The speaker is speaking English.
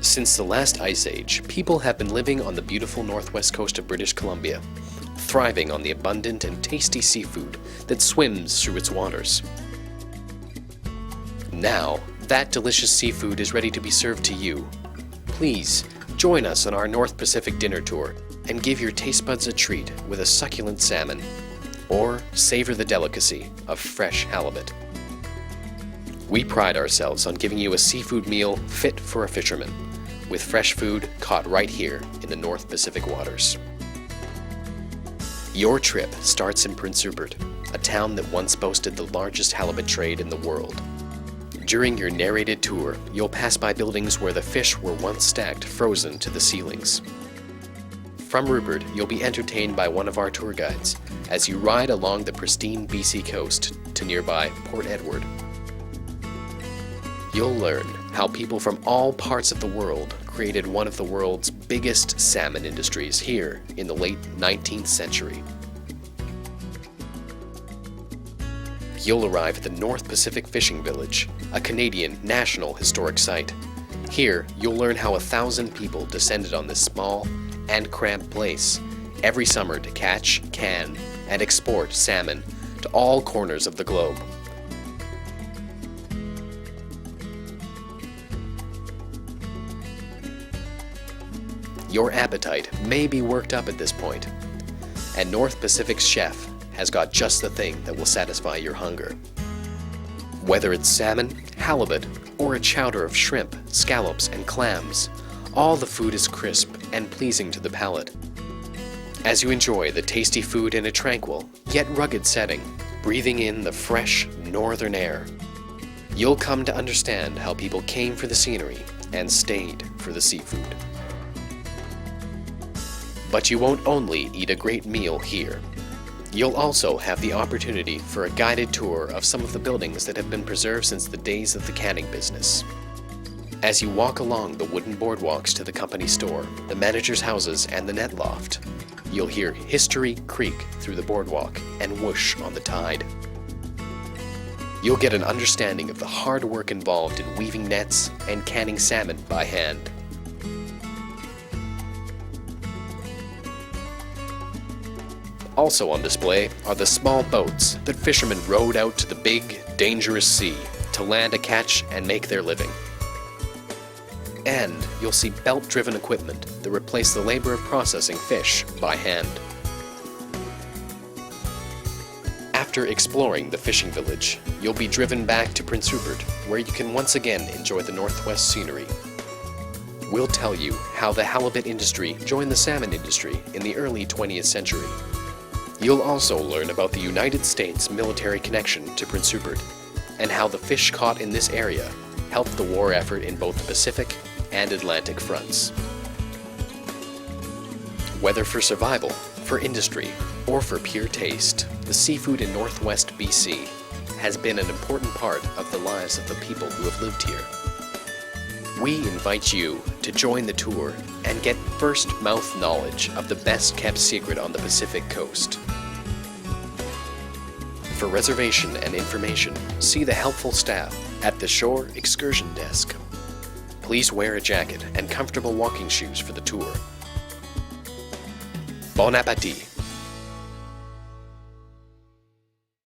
Since the last ice age, people have been living on the beautiful northwest coast of British Columbia, thriving on the abundant and tasty seafood that swims through its waters. Now, that delicious seafood is ready to be served to you. Please, join us on our North Pacific dinner tour and give your taste buds a treat with a succulent salmon, or savor the delicacy of fresh halibut. We pride ourselves on giving you a seafood meal fit for a fisherman, with fresh food caught right here in the North Pacific waters. Your trip starts in Prince Rupert, a town that once boasted the largest halibut trade in the world. During your narrated tour, you'll pass by buildings where the fish were once stacked frozen to the ceilings. From Rupert, you'll be entertained by one of our tour guides as you ride along the pristine BC coast to nearby Port Edward. You'll learn how people from all parts of the world created one of the world's biggest salmon industries here in the late 19th century. You'll arrive at the North Pacific Fishing Village, a Canadian National Historic Site. Here, you'll learn how 1,000 people descended on this small and cramped place every summer to catch, can, and export salmon to all corners of the globe. Your appetite may be worked up at this point, and North Pacific's chef has got just the thing that will satisfy your hunger. Whether it's salmon, halibut, or a chowder of shrimp, scallops, and clams, all the food is crisp and pleasing to the palate. As you enjoy the tasty food in a tranquil, yet rugged setting, breathing in the fresh northern air, you'll come to understand how people came for the scenery and stayed for the seafood. But you won't only eat a great meal here. You'll also have the opportunity for a guided tour of some of the buildings that have been preserved since the days of the canning business. As you walk along the wooden boardwalks to the company store, the manager's houses, and the net loft, you'll hear history creak through the boardwalk and whoosh on the tide. You'll get an understanding of the hard work involved in weaving nets and canning salmon by hand. Also on display are the small boats that fishermen rowed out to the big, dangerous sea to land a catch and make their living. And you'll see belt-driven equipment that replace the labor of processing fish by hand. After exploring the fishing village, you'll be driven back to Prince Rupert, where you can once again enjoy the Northwest scenery. We'll tell you how the halibut industry joined the salmon industry in the early 20th century. You'll also learn about the United States military connection to Prince Rupert, and how the fish caught in this area helped the war effort in both the Pacific and Atlantic fronts. Whether for survival, for industry, or for pure taste, the seafood in Northwest BC has been an important part of the lives of the people who have lived here. We invite you to join the tour and get first-mouth knowledge of the best-kept secret on the Pacific coast. For reservation and information, see the helpful staff at the Shore Excursion Desk. Please wear a jacket and comfortable walking shoes for the tour. Bon appétit!